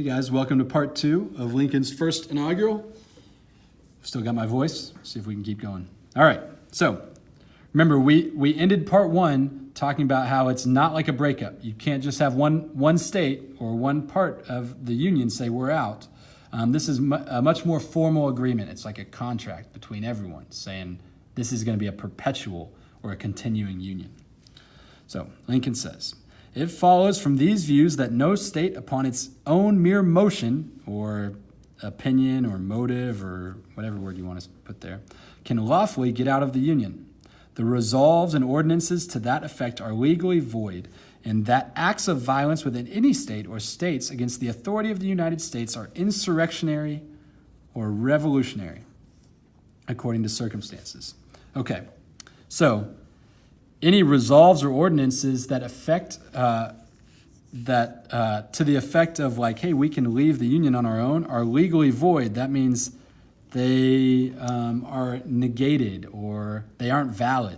Hey guys, welcome to part 2 of Lincoln's first inaugural. Still got my voice. See if we can keep going. All right, so remember we ended part 1 talking about how it's not like a breakup. You can't just have one state or one part of the union say we're out. This is a much more formal agreement. It's like a contract between everyone saying this is going to be a perpetual or a continuing union. So Lincoln says, it follows from these views that no state upon its own mere motion or opinion or motive or whatever word you want to put there can lawfully get out of the union. The resolves and ordinances to that effect are legally void, and that acts of violence within any state or states against the authority of the United States are insurrectionary or revolutionary, according to circumstances. Okay, so any resolves or ordinances that affect to the effect of like, hey, we can leave the union on our own are legally void. That means they are negated or they aren't valid.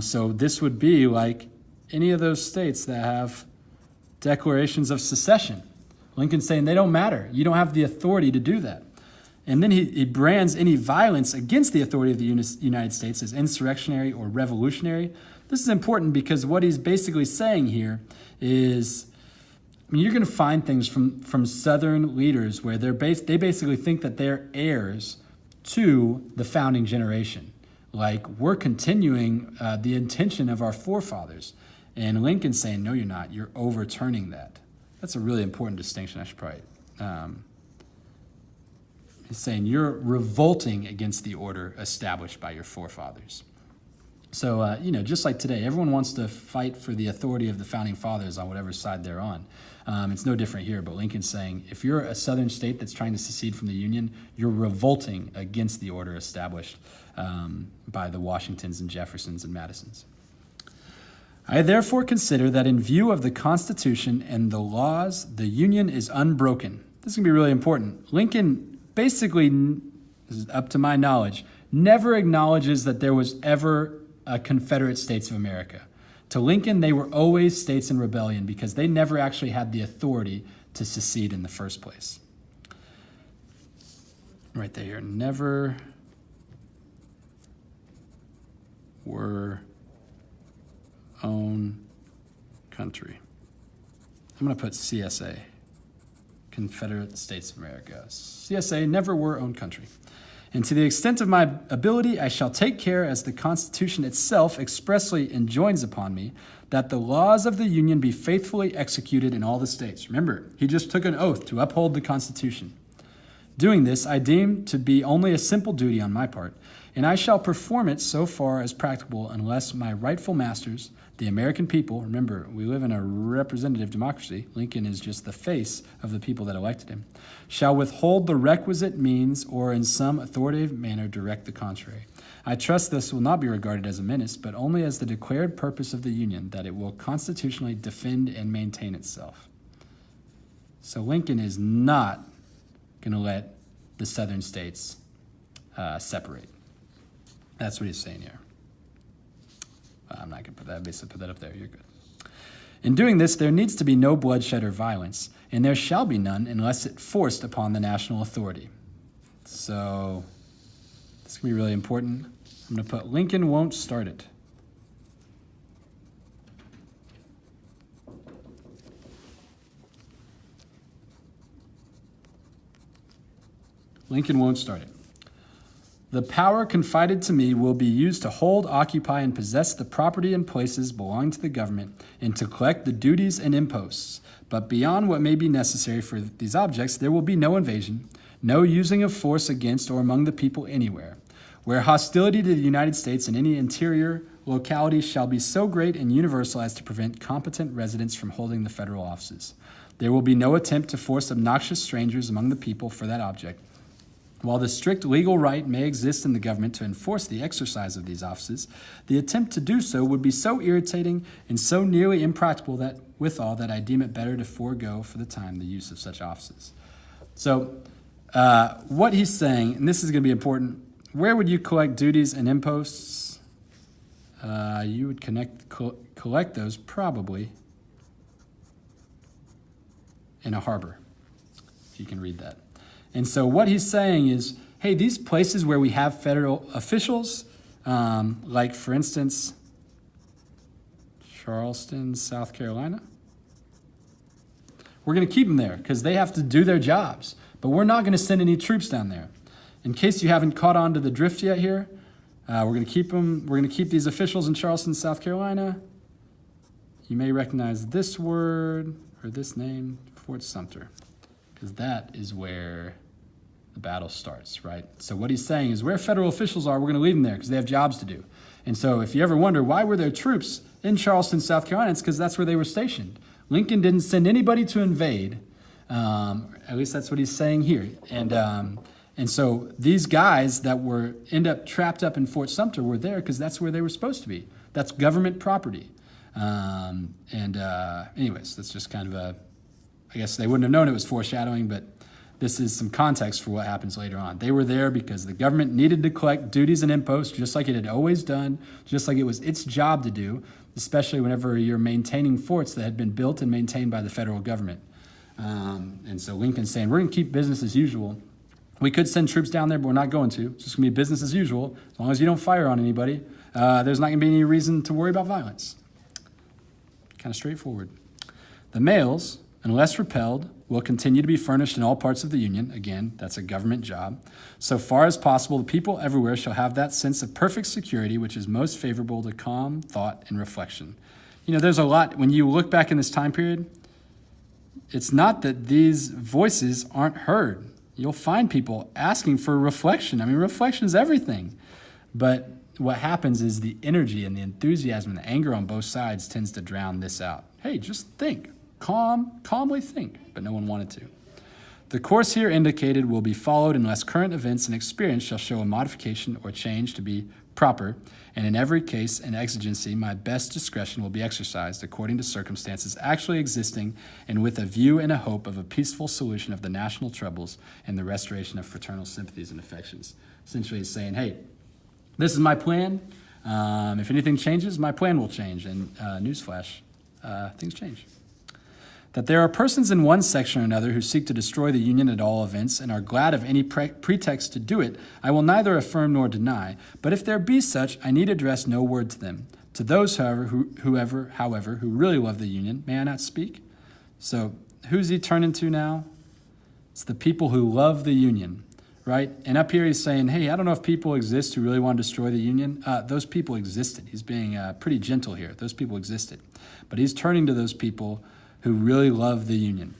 So this would be like any of those states that have declarations of secession. Lincoln's saying they don't matter. You don't have the authority to do that. And then he brands any violence against the authority of the United States as insurrectionary or revolutionary. This is important because what he's basically saying here is, you're going to find things from Southern leaders where they basically think that they're heirs to the founding generation. Like, we're continuing the intention of our forefathers. And Lincoln's saying, no, you're not. You're overturning that. That's a really important distinction. I should probably... He's saying you're revolting against the order established by your forefathers. So, just like today, everyone wants to fight for the authority of the founding fathers on whatever side they're on. It's no different here, but Lincoln's saying if you're a southern state that's trying to secede from the Union, you're revolting against the order established by the Washingtons and Jeffersons and Madisons. I therefore consider that in view of the Constitution and the laws, the Union is unbroken. This is going to be really important. Lincoln basically, this is up to my knowledge, never acknowledges that there was ever a Confederate States of America. To Lincoln, they were always states in rebellion because they never actually had the authority to secede in the first place. Right there, never were own country. I'm going to put CSA. Confederate States of America. CSA never were own country. And to the extent of my ability, I shall take care, as the Constitution itself expressly enjoins upon me, that the laws of the Union be faithfully executed in all the states. Remember, he just took an oath to uphold the Constitution. Doing this, I deem to be only a simple duty on my part, and I shall perform it so far as practicable unless my rightful masters, the American people, remember, we live in a representative democracy, Lincoln is just the face of the people that elected him, shall withhold the requisite means or in some authoritative manner direct the contrary. I trust this will not be regarded as a menace, but only as the declared purpose of the Union, that it will constitutionally defend and maintain itself. So Lincoln is not going to let the southern states separate. That's what he's saying here. I'm not going to put that. Basically, put that up there. You're good. In doing this, there needs to be no bloodshed or violence, and there shall be none unless it forced upon the national authority. So this is going to be really important. I'm going to put Lincoln won't start it. Lincoln won't start it. The power confided to me will be used to hold, occupy, and possess the property and places belonging to the government, and to collect the duties and imposts. But beyond what may be necessary for these objects, there will be no invasion, no using of force against or among the people anywhere. Where hostility to the United States in any interior locality shall be so great and universal as to prevent competent residents from holding the federal offices. There will be no attempt to force obnoxious strangers among the people for that object. While the strict legal right may exist in the government to enforce the exercise of these offices, the attempt to do so would be so irritating and so nearly impracticable that, withal, that I deem it better to forego for the time the use of such offices. So what he's saying, and this is going to be important, where would you collect duties and imposts? You would collect those probably in a harbor. if you can read that. And so what he's saying is, hey, these places where we have federal officials, like, for instance, Charleston, South Carolina, we're going to keep them there because they have to do their jobs. But we're not going to send any troops down there. In case you haven't caught on to the drift yet here, we're going to keep them. We're going to keep these officials in Charleston, South Carolina. You may recognize this word or this name, Fort Sumter, because that is where the battle starts, right? So what he's saying is where federal officials are, we're going to leave them there because they have jobs to do. And so if you ever wonder why were there troops in Charleston, South Carolina, it's because that's where they were stationed. Lincoln didn't send anybody to invade. At least that's what he's saying here. And so these guys that end up trapped up in Fort Sumter were there because that's where they were supposed to be. That's government property. Anyways, that's just kind of I guess they wouldn't have known it was foreshadowing, but this is some context for what happens later on. They were there because the government needed to collect duties and imposts just like it had always done, just like it was its job to do, especially whenever you're maintaining forts that had been built and maintained by the federal government. And so Lincoln's saying, we're going to keep business as usual. We could send troops down there, but we're not going to. It's just going to be business as usual. As long as you don't fire on anybody, there's not going to be any reason to worry about violence. Kind of straightforward. The males, unless repelled, will continue to be furnished in all parts of the Union. Again, that's a government job. So far as possible, the people everywhere shall have that sense of perfect security which is most favorable to calm thought and reflection. You know, there's a lot, when you look back in this time period, it's not that these voices aren't heard. You'll find people asking for reflection. I mean, reflection is everything. But what happens is the energy and the enthusiasm and the anger on both sides tends to drown this out. Hey, just think. Calmly think. But no one wanted to. The course here indicated will be followed unless current events and experience shall show a modification or change to be proper, and in every case and exigency, my best discretion will be exercised according to circumstances actually existing and with a view and a hope of a peaceful solution of the national troubles and the restoration of fraternal sympathies and affections. Essentially, it's saying, hey, this is my plan. If anything changes, my plan will change. And newsflash, things change. That there are persons in one section or another who seek to destroy the Union at all events and are glad of any pretext to do it, I will neither affirm nor deny. But if there be such, I need address no word to them. To those, however, who really love the Union, may I not speak? So who's he turning to now? It's the people who love the Union, right? And up here he's saying, hey, I don't know if people exist who really want to destroy the Union. Those people existed. He's being pretty gentle here. Those people existed. But he's turning to those people who really love the Union.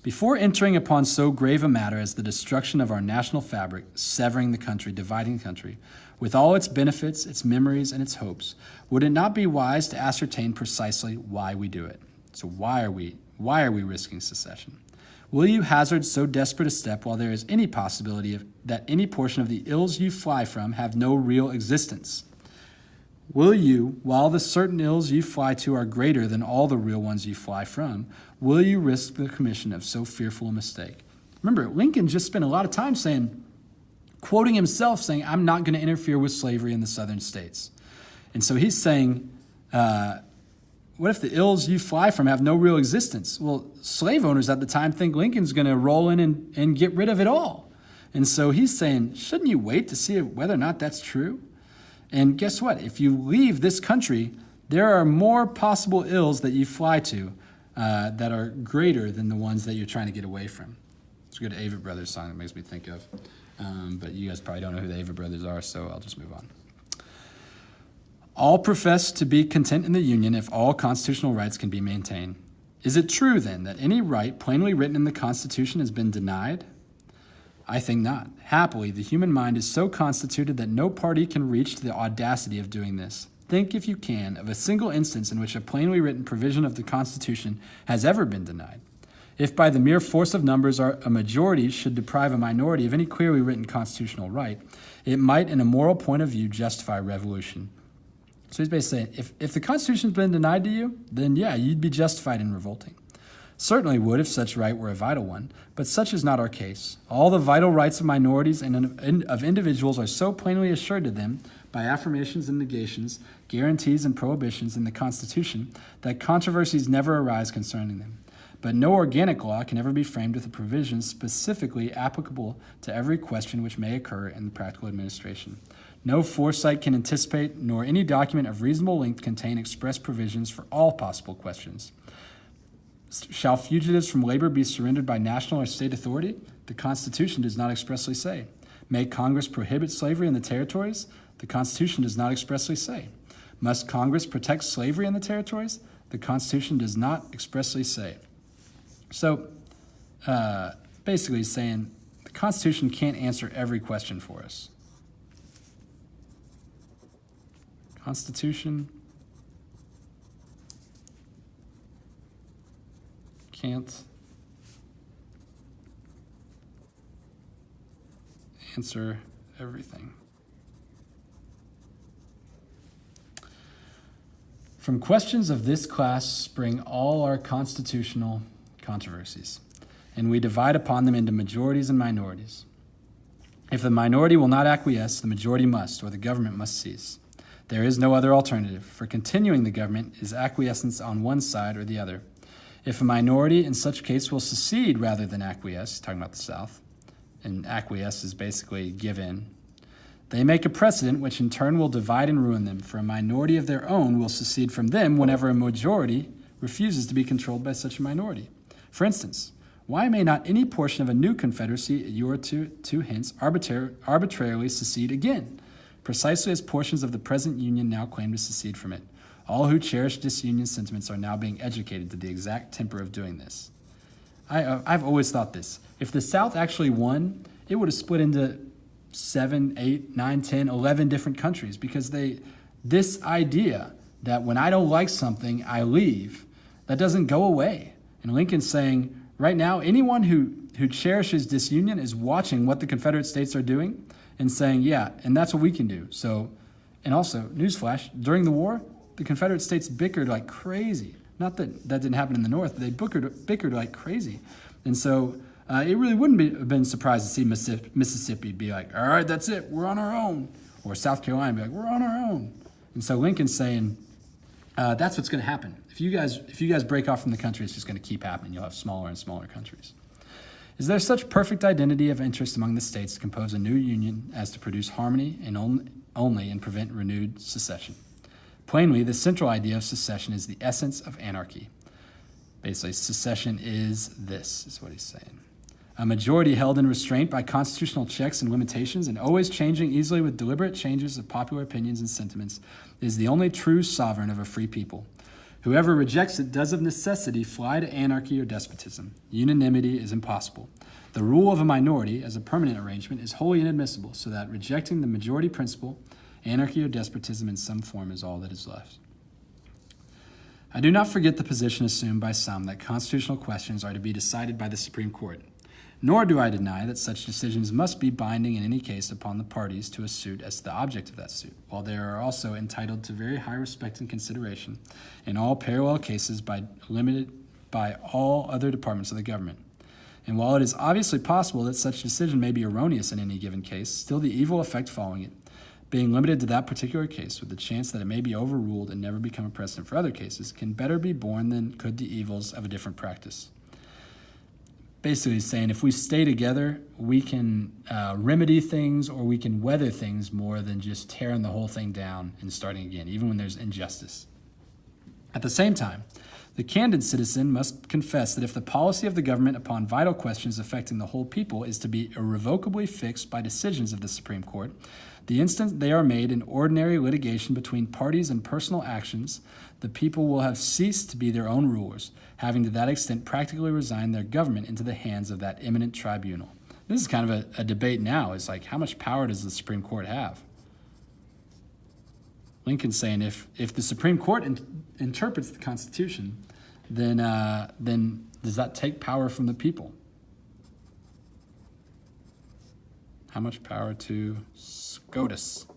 Before entering upon so grave a matter as the destruction of our national fabric, severing the country, dividing the country, with all its benefits, its memories, and its hopes, would it not be wise to ascertain precisely why we do it? So why are we risking secession? Will you hazard so desperate a step while there is any possibility that any portion of the ills you fly from have no real existence? Will you, while the certain ills you fly to are greater than all the real ones you fly from, will you risk the commission of so fearful a mistake? Remember, Lincoln just spent a lot of time quoting himself, saying, I'm not going to interfere with slavery in the southern states. And so he's saying, what if the ills you fly from have no real existence? Well, slave owners at the time think Lincoln's going to roll in and get rid of it all. And so he's saying, shouldn't you wait to see whether or not that's true? And guess what? If you leave this country, there are more possible ills that you fly to that are greater than the ones that you're trying to get away from. It's a good Avett Brothers song that makes me think of. But you guys probably don't know who the Avett Brothers are, so I'll just move on. All profess to be content in the Union if all constitutional rights can be maintained. Is it true, then, that any right plainly written in the Constitution has been denied? I think not. Happily, the human mind is so constituted that no party can reach to the audacity of doing this. Think, if you can, of a single instance in which a plainly written provision of the Constitution has ever been denied. If by the mere force of numbers a majority should deprive a minority of any clearly written constitutional right, it might, in a moral point of view, justify revolution. So he's basically saying, if the Constitution's been denied to you, then yeah, you'd be justified in revolting. Certainly would if such right were a vital one, but such is not our case. All the vital rights of minorities and of individuals are so plainly assured to them by affirmations and negations, guarantees and prohibitions in the Constitution that controversies never arise concerning them. But no organic law can ever be framed with a provision specifically applicable to every question which may occur in the practical administration. No foresight can anticipate, nor any document of reasonable length contain express provisions for all possible questions. Shall fugitives from labor be surrendered by national or state authority? The Constitution does not expressly say. May Congress prohibit slavery in the territories? The Constitution does not expressly say. Must Congress protect slavery in the territories? The Constitution does not expressly say. So, basically saying the Constitution can't answer every question for us. Constitution can't answer everything. From questions of this class spring all our constitutional controversies, and we divide upon them into majorities and minorities. If the minority will not acquiesce, the majority must, or the government must cease. There is no other alternative, for continuing the government is acquiescence on one side or the other. If a minority in such case will secede rather than acquiesce, talking about the South, and acquiesce is basically give in, they make a precedent which in turn will divide and ruin them, for a minority of their own will secede from them whenever a majority refuses to be controlled by such a minority. For instance, why may not any portion of a new confederacy a year or two hence arbitrarily secede again, precisely as portions of the present union now claim to secede from it? All who cherish disunion sentiments are now being educated to the exact temper of doing this. I've always thought this. If the South actually won, it would have split into 7, 8, 9, 10, 11 different countries, because this idea that when I don't like something, I leave, that doesn't go away. And Lincoln's saying, right now, anyone who cherishes disunion is watching what the Confederate States are doing and saying, yeah, and that's what we can do. So, and also, newsflash, during the war, the Confederate States bickered like crazy. Not that didn't happen in the North, but they bickered like crazy. And so it really wouldn't have been surprised to see Mississippi be like, all right, that's it, we're on our own. Or South Carolina be like, we're on our own. And so Lincoln's saying, that's what's going to happen. If you guys break off from the country, it's just going to keep happening. You'll have smaller and smaller countries. Is there such perfect identity of interest among the states to compose a new union as to produce harmony and only and prevent renewed secession? Plainly, the central idea of secession is the essence of anarchy. Basically, secession is what he's saying. A majority held in restraint by constitutional checks and limitations and always changing easily with deliberate changes of popular opinions and sentiments is the only true sovereign of a free people. Whoever rejects it does of necessity fly to anarchy or despotism. Unanimity is impossible. The rule of a minority as a permanent arrangement is wholly inadmissible, so that rejecting the majority principle, anarchy or despotism in some form is all that is left. I do not forget the position assumed by some that constitutional questions are to be decided by the Supreme Court, nor do I deny that such decisions must be binding in any case upon the parties to a suit as to the object of that suit, while they are also entitled to very high respect and consideration in all parallel cases limited by all other departments of the government. And while it is obviously possible that such decision may be erroneous in any given case, still the evil effect following it, being limited to that particular case with the chance that it may be overruled and never become a precedent for other cases, can better be borne than could the evils of a different practice. Basically saying if we stay together, we can remedy things or we can weather things more than just tearing the whole thing down and starting again, even when there's injustice. At the same time, the candid citizen must confess that if the policy of the government upon vital questions affecting the whole people is to be irrevocably fixed by decisions of the Supreme Court, the instant they are made in ordinary litigation between parties and personal actions, the people will have ceased to be their own rulers, having to that extent practically resigned their government into the hands of that eminent tribunal. This is kind of a debate now. It's like, how much power does the Supreme Court have? Lincoln's saying if the Supreme Court interprets the Constitution, then does that take power from the people? How much power to SCOTUS?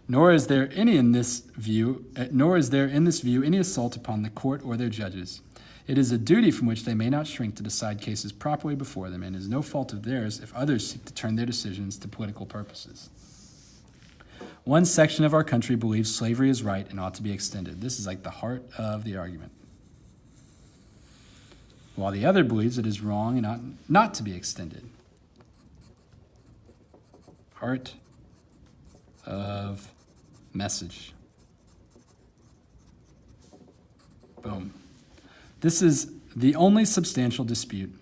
Nor is there in this view any assault upon the court or their judges. It is a duty from which they may not shrink to decide cases properly before them, and is no fault of theirs if others seek to turn their decisions to political purposes. One section of our country believes slavery is right and ought to be extended. This is like the heart of the argument. while the other believes it is wrong and ought not to be extended. Heart of message. Boom. This is the only substantial dispute.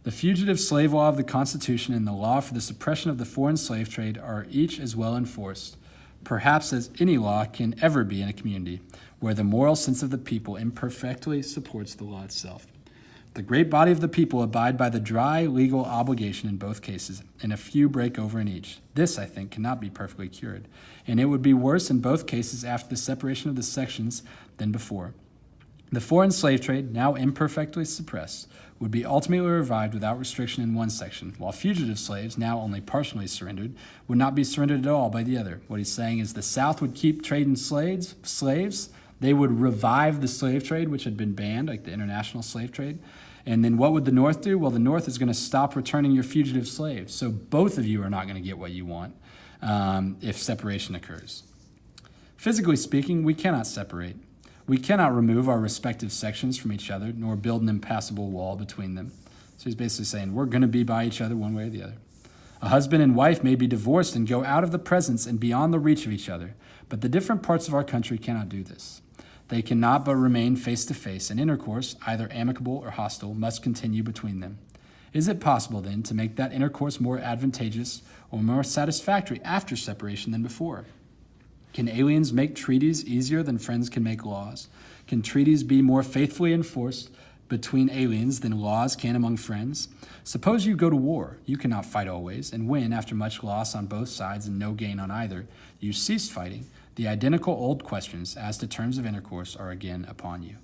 The fugitive slave law of the Constitution and the law for the suppression of the foreign slave trade are each as well enforced, perhaps as any law can ever be in a community where the moral sense of the people imperfectly supports the law itself. The great body of the people abide by the dry legal obligation in both cases, and a few break over in each. This, I think, cannot be perfectly cured, and it would be worse in both cases after the separation of the sections than before. The foreign slave trade, now imperfectly suppressed, would be ultimately revived without restriction in one section, while fugitive slaves, now only partially surrendered, would not be surrendered at all by the other. What he's saying is the South would keep trading slaves. They would revive the slave trade, which had been banned, like the international slave trade. And then what would the North do? Well, the North is going to stop returning your fugitive slaves. So both of you are not going to get what you want if separation occurs. Physically speaking, we cannot separate. We cannot remove our respective sections from each other, nor build an impassable wall between them. So he's basically saying we're going to be by each other one way or the other. A husband and wife may be divorced and go out of the presence and beyond the reach of each other, but the different parts of our country cannot do this. They cannot but remain face to face, and intercourse, either amicable or hostile, must continue between them. Is it possible, then, to make that intercourse more advantageous or more satisfactory after separation than before? Can aliens make treaties easier than friends can make laws? Can treaties be more faithfully enforced between aliens than laws can among friends? Suppose you go to war. You cannot fight always, and when, after much loss on both sides and no gain on either, you cease fighting, the identical old questions as to terms of intercourse are again upon you.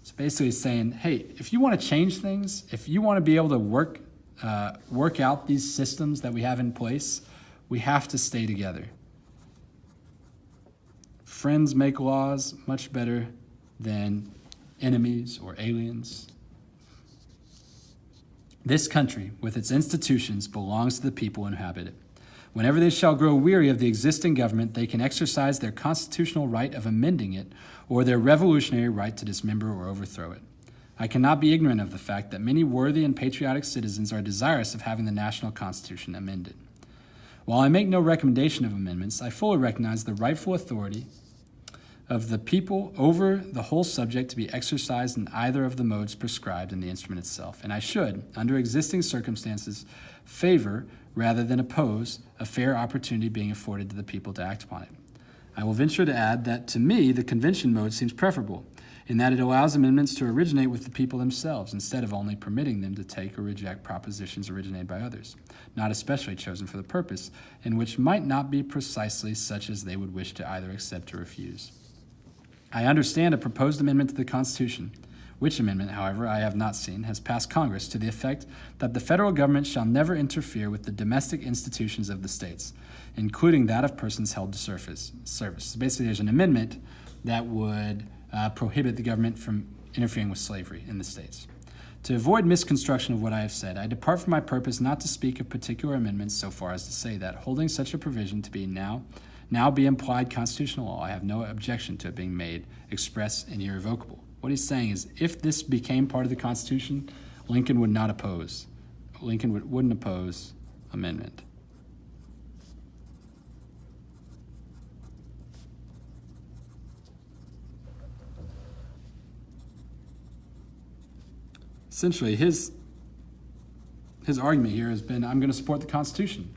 So basically it's saying, hey, if you want to change things, if you want to be able to work out these systems that we have in place, we have to stay together. Friends make laws much better than enemies or aliens. This country, with its institutions, belongs to the people who inhabit it. Whenever they shall grow weary of the existing government, they can exercise their constitutional right of amending it or their revolutionary right to dismember or overthrow it. I cannot be ignorant of the fact that many worthy and patriotic citizens are desirous of having the national constitution amended. While I make no recommendation of amendments, I fully recognize the rightful authority of the people over the whole subject to be exercised in either of the modes prescribed in the instrument itself, and I should, under existing circumstances, favor rather than oppose a fair opportunity being afforded to the people to act upon it. I will venture to add that to me the convention mode seems preferable in that it allows amendments to originate with the people themselves instead of only permitting them to take or reject propositions originated by others, not especially chosen for the purpose, and which might not be precisely such as they would wish to either accept or refuse. I understand a proposed amendment to the Constitution, which amendment, however, I have not seen, has passed Congress to the effect that the federal government shall never interfere with the domestic institutions of the states, including that of persons held to service. So basically, there's an amendment that would prohibit the government from interfering with slavery in the states. To avoid misconstruction of what I have said, I depart from my purpose not to speak of particular amendments so far as to say that, holding such a provision to be now be implied constitutional law, I have no objection to it being made express and irrevocable. What he's saying is, if this became part of the Constitution, Lincoln would not oppose. Lincoln wouldn't oppose amendment. Essentially, his argument here has been, I'm going to support the Constitution.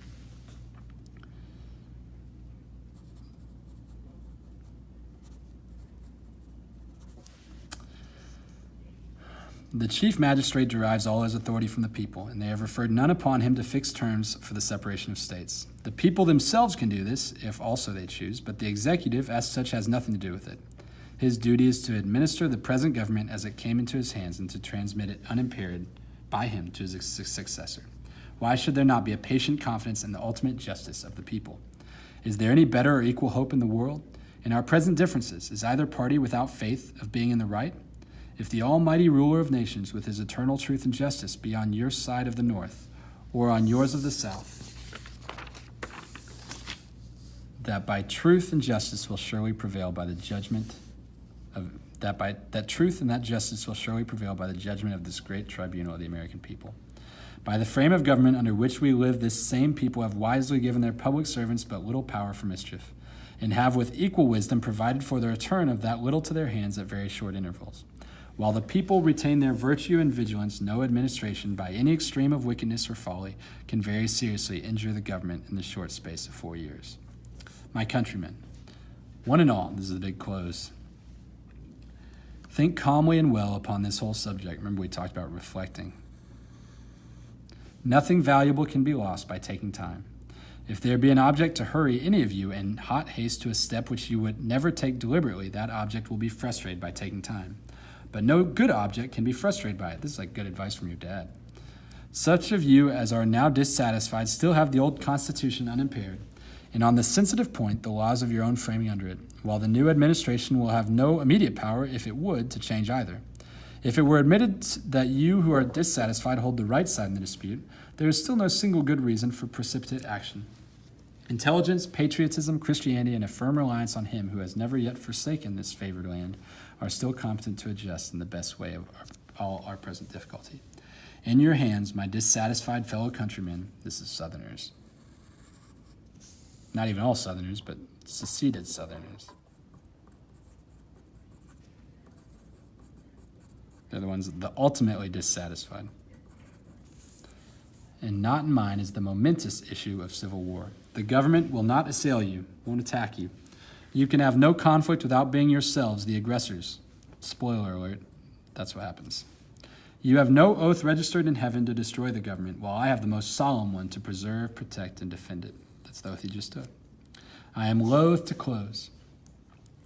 The chief magistrate derives all his authority from the people, and they have referred none upon him to fix terms for the separation of states. The people themselves can do this, if also they choose, but the executive, as such, has nothing to do with it. His duty is to administer the present government as it came into his hands and to transmit it unimpaired by him to his successor. Why should there not be a patient confidence in the ultimate justice of the people? Is there any better or equal hope in the world? In our present differences, is either party without faith of being in the right? If the almighty ruler of nations, with his eternal truth and justice, be on your side of the north, or on yours of the south, that by truth and justice will surely prevail by the judgment that truth and that justice will surely prevail by the judgment of this great tribunal of the American people. By the frame of government under which we live, this same people have wisely given their public servants but little power for mischief, and have with equal wisdom provided for the return of that little to their hands at very short intervals. While the people retain their virtue and vigilance, no administration, by any extreme of wickedness or folly, can very seriously injure the government in the short space of 4 years. My countrymen, one and all, this is the big close. Think calmly and well upon this whole subject. Remember, we talked about reflecting. Nothing valuable can be lost by taking time. If there be an object to hurry any of you in hot haste to a step which you would never take deliberately, that object will be frustrated by taking time. But no good object can be frustrated by it. This is like good advice from your dad. Such of you as are now dissatisfied still have the old constitution unimpaired, and on the sensitive point, the laws of your own framing under it, while the new administration will have no immediate power, if it would, to change either. If it were admitted that you who are dissatisfied hold the right side in the dispute, there is still no single good reason for precipitate action. Intelligence, patriotism, Christianity, and a firm reliance on him who has never yet forsaken this favored land are still competent to adjust in the best way of all our present difficulty. In your hands, my dissatisfied fellow countrymen, this is Southerners. Not even all Southerners, but seceded Southerners. They're the ones that ultimately dissatisfied. And not in mine is the momentous issue of civil war. The government will not assail you, won't attack you. You can have no conflict without being yourselves the aggressors. Spoiler alert, that's what happens. You have no oath registered in heaven to destroy the government, while I have the most solemn one to preserve, protect, and defend it. That's the oath he just took. I am loath to close.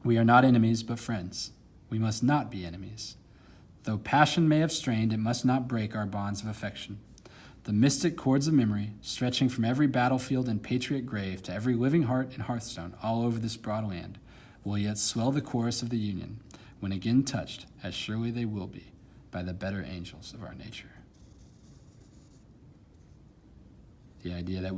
We are not enemies, but friends. We must not be enemies. Though passion may have strained, it must not break our bonds of affection. The mystic cords of memory, stretching from every battlefield and patriot grave to every living heart and hearthstone all over this broad land, will yet swell the chorus of the Union, when again touched, as surely they will be, by the better angels of our nature. The idea that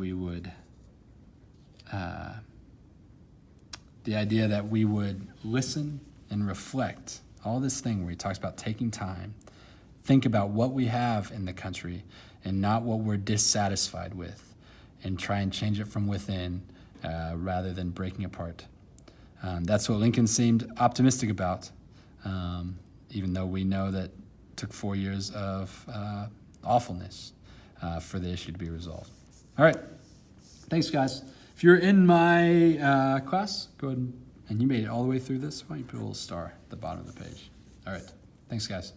we would listen and reflect, all this thing where he talks about taking time, think about what we have in the country and not what we're dissatisfied with, and try and change it from within rather than breaking apart. That's what Lincoln seemed optimistic about, even though we know that it took 4 years of awfulness for the issue to be resolved. All right. Thanks, guys. If you're in my class, go ahead and you made it all the way through this, why don't you put a little star at the bottom of the page. All right. Thanks, guys.